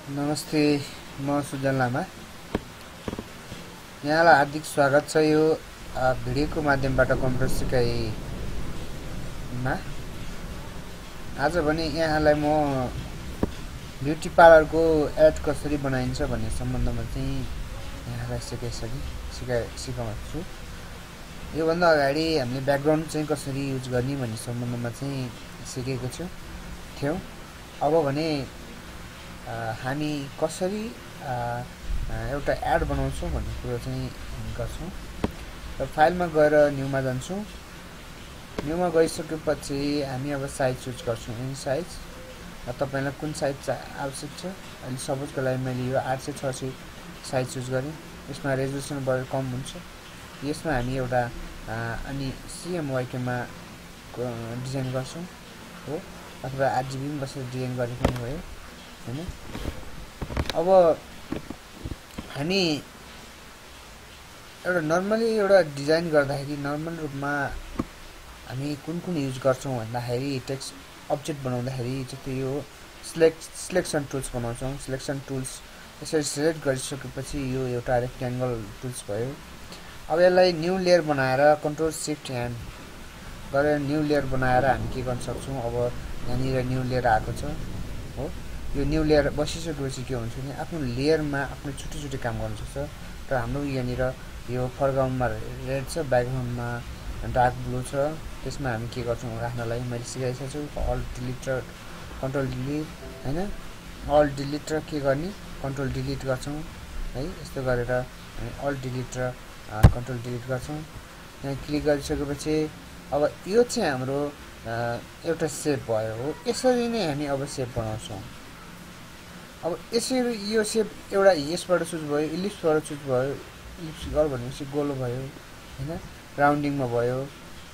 नमस्ते, म सुजन लामा। यहाँलाई हार्दिक स्वागत छ यो भिडियोको माध्यमबाट कम्प्युटर सिकाइमा। आज भने यहाँलाई म ब्युटी पार्लरको एड कसरी बनाइन्छ भन्ने सम्बन्धमा चाहिँ यहाँलाई सिकाउँछु। योभन्दा अगाडि हामीले ब्याकग्राउन्ड चाहिँ कसरी युज गर्ने भन्ने सम्बन्धमा चाहिँ सिकेको थियौँ। अब भने हामी कसरी एउटा एड बनाउँछौँ भन्ने कुरो चाहिँ गर्छौँ। र फाइलमा गएर न्यूमा जान्छौँ। न्यूमा गइसकेपछि हामी अब साइज चुज गर्छौँ। एनी साइज तपाईलाई कुन साइज आवश्यक छ। अहिले सपोजको लागि मैले यो 800-600 साइज चुज गरेँ। यसमा रेजोल्युसन बढी कम हुन्छ। यसमा हामी एउटा अनि CMYK-मा डिजाइन गर्छौँ हो, अथवा 8GB मा बसेर डिजाइन गरे पनि भयो हैन। अब हामी एउटा नर्मली एउटा डिजाइन गर्दाखेरि नर्मल रूपमा हामी कुन युज गर्छौँ भन्दाखेरि टेक्स्ट अब्जेक्ट बनाउँदाखेरि जस्तै यो सिलेक्सन टुल्स बनाउँछौँ। सिलेक्सन टुल्स यसरी सिलेक्ट गरिसकेपछि यो एउटा रेक्ट्याङ्गल टुल्स भयो। अब यसलाई न्यू लेयर बनाएर कन्ट्रोल शिफ्ट एन्ड गरेर न्यू लेयर बनाएर हामी के गर्न सक्छौँ। अब यहाँनिर न्यू लेयर आएको छ हो। यो न्यू लेयर बसिसकेपछि के हुन्छ भने आफ्नो लेयरमा आफ्नो छुट्टै काम गर्न सक्छ। र हाम्रो यहाँनिर यो फोरग्राउन्डमा रेड छ, ब्याकग्राउन्डमा डार्क ब्लू छ। त्यसमा हामी के गर्छौँ राख्नलाई मैले सिकाइसकेको छु। अल्ट डिलिट र कन्ट्रोल डिलिट हैन। अल्ट डिलिट र के गर्ने कन्ट्रोल डिलिट गर्छौँ है। यस्तो गरेर हामी अल्ट डिलिट र कन्ट्रोल डिलिट गर्छौँ। यहाँ क्लिक गरिसकेपछि अब यो चाहिँ हाम्रो एउटा सेप भयो हो। यसरी नै हामी अब सेप बनाउँछौँ। अब यसरी यो सेप एउटा यसबाट चुज भयो, इलिप्सबाट चुज भयो। इलिप्स गर भनेपछि गोलो भयो हैन, राउन्डिङमा भयो।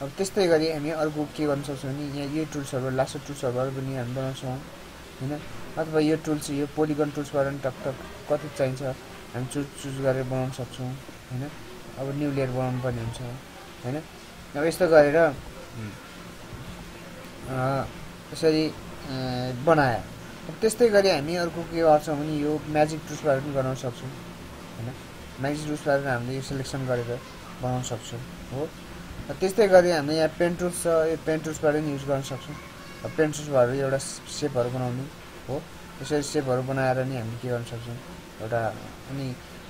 अब त्यस्तै गरी हामी अर्को के गर्न सक्छौँ भने यहाँ यो टुल्सहरु लासो टुल्सहरुबाट पनि हामी बनाउँछौँ हैन। अथवा यो टुल्स यो पोलिगन टुल्सबाट पनि टक कति चाहिन्छ हामी चुज गरेर बनाउन सक्छौँ हैन। अब न्यू लेयर बनाउनु पर्ने हुन्छ हैन। अब यस्तो गरेर यसरी बनायो। अब त्यस्तै गरी हामी अर्को के गर्छौँ भने यो म्याजिक टुल्सबाट पनि बनाउन सक्छौँ हैन। म्याजिक टुल्सबाट हामीले यो सिलेक्सन गरेर बनाउन सक्छौँ हो। त्यस्तै गरी हामीले यहाँ पेन टुल्स छ, यो पेन टुल्सबाट पनि युज गर्न सक्छौँ। पेन टुल्सबाट एउटा सेपहरू बनाउने हो। यसरी सेपहरू बनाएर नि हामी के गर्न सक्छौँ एउटा। अनि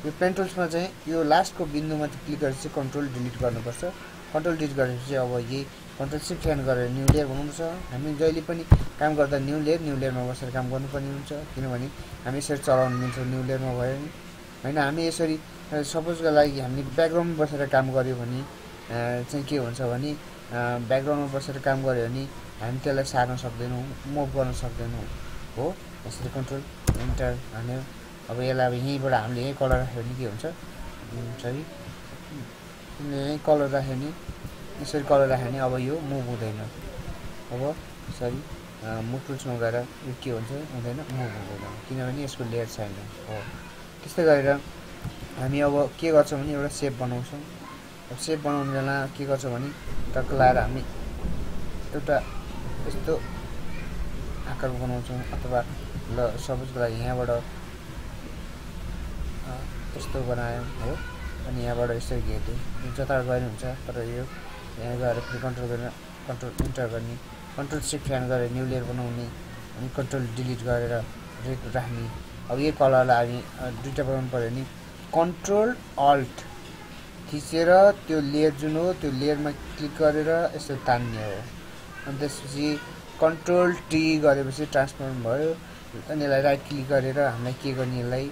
यो पेन टुल्समा चाहिँ यो लास्टको बिन्दुमा क्लिक गरेपछि कन्ट्रोल डिलिट गर्नुपर्छ। कन्ट्रोल डिलिट गरेपछि अब यही कन्ट्रोल शिफ्ट एन्ड गरेर न्यू लेयर बनाउनु छ। हामी जहिले पनि काम गर्दा न्यू लेयरमा बसेर काम गर्नुपर्ने हुन्छ, किनभने हामी यसरी चलाउनु मिल्छ न्यू लेयरमा भयो नि हैन। हामी यसरी सपोजको लागि हामीले ब्याकग्राउन्डमा बसेर काम गर्यो भने चाहिँ के हुन्छ भने ब्याकग्राउन्डमा बसेर काम गर्यो भने हामी त्यसलाई सार्न सक्दैनौँ, मुभ गर्न सक्दैनौँ हो। यसरी कन्ट्रोल इन्टर हान्यो। अब यसलाई अब यहीँबाट हामीले यही कलर राख्यो भने के हुन्छ सरी यही कलर राख्यो भने यसरी कलर राख्यो भने अब यो मुभ हुँदैन। अब सरी मुभ टुल्समा गएर यो के हुन्छ हुँदैन, मुभ हुँदैन, किनभने यसको लेयर छैन हो। त्यस्तै गरेर हामी अब के गर्छौँ भने एउटा सेप बनाउँछौँ। अब सेप बनाउने बेला के गर्छौँ भने टक्क लाएर हामी एउटा यस्तो आकार बनाउँछौँ। अथवा ल सपोजको लागि यहाँबाट यस्तो बनायौँ हो। अनि यहाँबाट यसरी घेर्दै जता गरे हुन्छ। तर यो यहाँ गएर फेरि कन्ट्रोल गरेर कन्ट्रोल इन्टर गर्ने, कन्ट्रोल शिफ्ट एन्ड गरेर न्यू लेयर बनाउने, अनि कन्ट्रोल डिलिट गरेर रेड राख्ने। अब यो कलरलाई हामी दुईवटा बनाउनु पऱ्यो भने कन्ट्रोल अल्ट थिचेर त्यो लेयर जुन हो त्यो लेयरमा क्लिक गरेर यसो तान्ने हो। अनि त्यसपछि कन्ट्रोल टी गरेपछि ट्रान्सफर्म भयो। अनि यसलाई राइट क्लिक गरेर हामीलाई के गर्ने यसलाई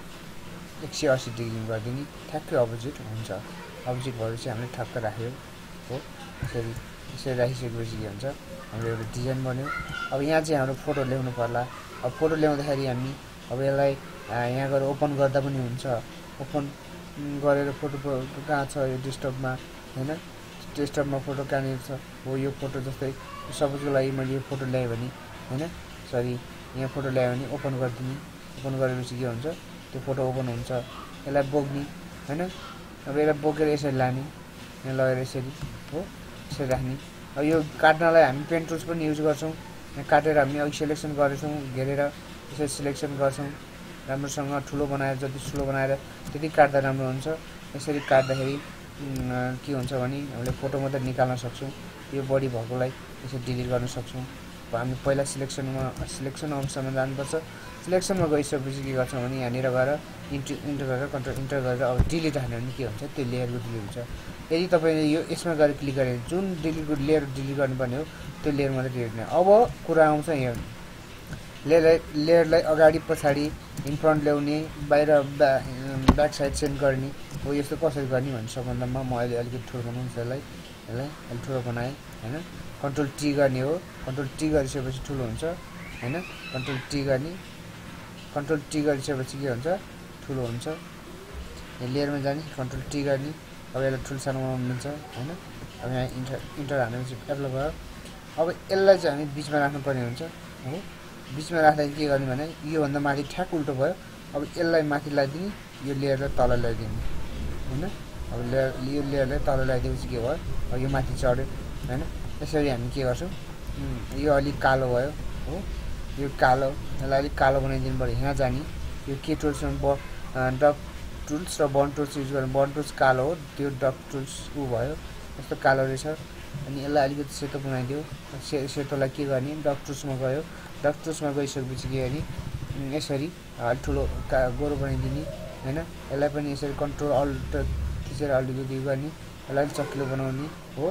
180 डिग्रीमा गरिदिने, ठ्याक्कै अपोजिट हुन्छ। अपोजिट भएपछि हामीले ठक्क राख्यो हो। यसरी राखिसकेपछि के हुन्छ हाम्रो एउटा डिजाइन बन्यो। अब यहाँ चाहिँ हाम्रो फोटो ल्याउनु पर्ला। अब फोटो ल्याउँदाखेरि हामी अब यसलाई यहाँ गएर ओपन गर्दा पनि हुन्छ। ओपन गरेर फोटो कहाँ छ यो डेस्कटपमा हैन। डेस्कटपमा फोटो कहाँनिर छ हो। यो फोटो जस्तै सपोजको लागि मैले यो फोटो ल्याएँ भने हैन, सरी यहाँ फोटो ल्याएँ भने ओपन गरिदिने। ओपन गरेपछि के हुन्छ त्यो फोटो ओपन हुन्छ। यसलाई बोक्ने हैन। अब यसलाई बोकेर यसरी लाने, यहाँ लगेर यसरी हो, यसरी राख्ने। अब यो काट्नलाई हामी पेन टुल्स पनि युज गर्छौँ। यहाँ काटेर हामी अघि सिलेक्सन गरेछौँ, घेरेर यसरी सिलेक्सन गर्छौँ राम्रोसँग ठुलो बनाएर जति ठुलो बनाएर त्यति काट्दा राम्रो हुन्छ। यसरी काट्दाखेरि के हुन्छ भने हामीले फोटो मात्रै निकाल्न सक्छौँ। यो बडी भएकोलाई यसरी डिलिट गर्न सक्छौँ। हामी पहिला सिलेक्सन अंशमा जानुपर्छ। सिलेक्सनमा गइसकेपछि के गर्छौँ भने यहाँनिर गएर इन्टर गरेर कन्ट्रोल इन्टर गरेर अब डिलिट हाल्यो भने के हुन्छ, त्यो लेयरको डिलिट हुन्छ। यदि तपाईँले यो यसमा गएर क्लिक गरे जुन लेयर डिलिट गर्नुपर्ने हो त्यो लेयर मात्रै डिलिट हुने। अब कुरा आउँछ यहाँ लेयरलाई अगाडि पछाडि इनफ्रन्ट ल्याउने, बाहिर ब्याक साइड सेन्ड गर्ने हो, यस्तो कसरी गर्ने भन्ने सम्बन्धमा म अहिले अलिकति ठुलो बनाउँछु। यसलाई अलिक ठुलो बनाएँ होइन। कन्ट्रोल टी गर्ने हो। कन्ट्रोल टी गरिसकेपछि ठुलो हुन्छ होइन। कन्ट्रोल टी गरिसकेपछि के हुन्छ, ठुलो हुन्छ। लेयरमा जाने, कन्ट्रोल टी गर्ने, अब यसलाई ठुलो सानो बनाउनु मिल्छ होइन। अब यहाँ इन्टर हालेपछि एप्लाई भयो। अब यसलाई चाहिँ हामी बिचमा राख्नुपर्ने हुन्छ हो। बिचमा राख्दाखेरि के गर्ने भने योभन्दा माथि ठ्याक उल्टो भयो। अब यसलाई माथि लगाइदिने, यो लेयरलाई तल ल्याइदिने होइन। अब यो लेयरलाई तल ल्याइदिएपछि के भयो, अब यो माथि चढ्यो होइन। यसरी हामी के गर्छौँ, यो अलिक कालो भयो हो। यो कालो, यसलाई अलिक कालो बनाइदिनु पऱ्यो। यहाँ जाने, यो के टुल्समा डक टुल्स र बन्ड टुल्स युज गर्नु। बन्ड टुल्स कालो हो, त्यो डक टुल्स भयो, यस्तो कालो रहेछ। अनि यसलाई अलिकति सेतो बनाइदियो। सेतोलाई के गर्ने, डक टुल्समा गयो। डक टुल्समा गइसकेपछि के गर्ने, यसरी अलिक ठुलो गोरो बनाइदिने होइन। यसलाई पनि यसरी कन्ट्रोल अल्ट थिचेर अलिकति गर्ने, यसलाई अलिक चक्किलो बनाउने हो।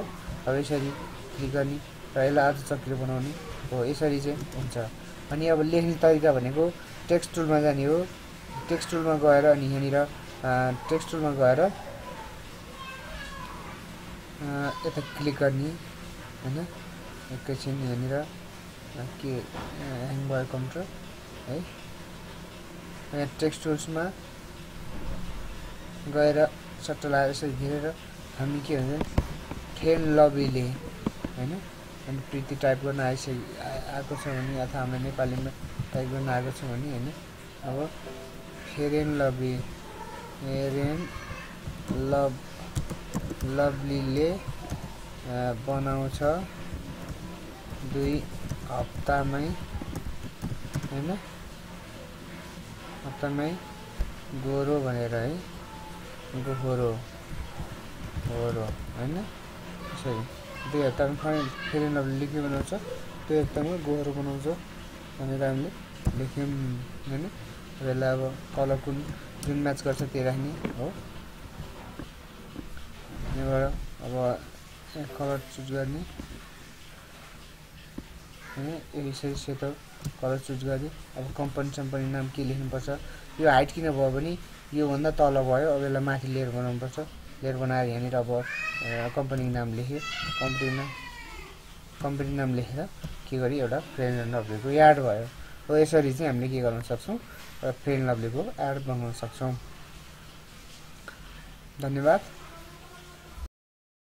अब यसरी क्लिक गर्ने र यसलाई अझ चक्किलो बनाउने हो। यसरी चाहिँ हुन्छ। अनि अब लेख्ने तरिका भनेको टेक्स्ट टुलमा जाने हो। टेक्स्ट टुलमा गएर अनि यहाँनिर टेक्स्ट टुलमा गएर यता क्लिक गर्ने होइन। एकैछिन यहाँनिर के ह्याङ भयो कम्प्युटर है। यहाँ टेक्स्ट टुल्समा गएर सट्ट लगाएर यसरी घेरेर हामी के भन्छ फेन लभलीले होइन। अनि प्रिति टाइप गर्न आएको छ भने अथवा हाम्रो नेपालीमा टाइप गर्न आएको छ भने होइन। अब फेरेन लभलीले बनाउँछ 2 हप्तामै होइन। हप्तामै गोरो भनेर है, गोरो होइन। यसरी 2 हप्तामा फेरेन लभलीले के बनाउँछ, 2 हप्तामा गोरो बनाउँछ भनेर हामीले लेख्यौँ होइन। यसलाई अब कलर जुन म्याच गर्छ त्यो राख्ने हो। यहाँबाट अब कलर चुज गर्ने होइन। यसरी सेतो कलर चुज गरे। अब कम्पनी नाम के लेख्नुपर्छ, यो हाइट किन भयो भने योभन्दा तल भयो। अब यसलाई माथि लेयर बनाउनुपर्छ। लेयर बनाएर यहाँनिर अब कम्पनी नाम लेख्यो। कम्पनी नाम लेखेर के गरी एउटा फ्रेन्ड एन्ड लभलीको एड भयो हो। यसरी चाहिँ हामीले के गर्न सक्छौँ, फ्रेन्ड लभलीको एड बनाउन सक्छौँ। धन्यवाद।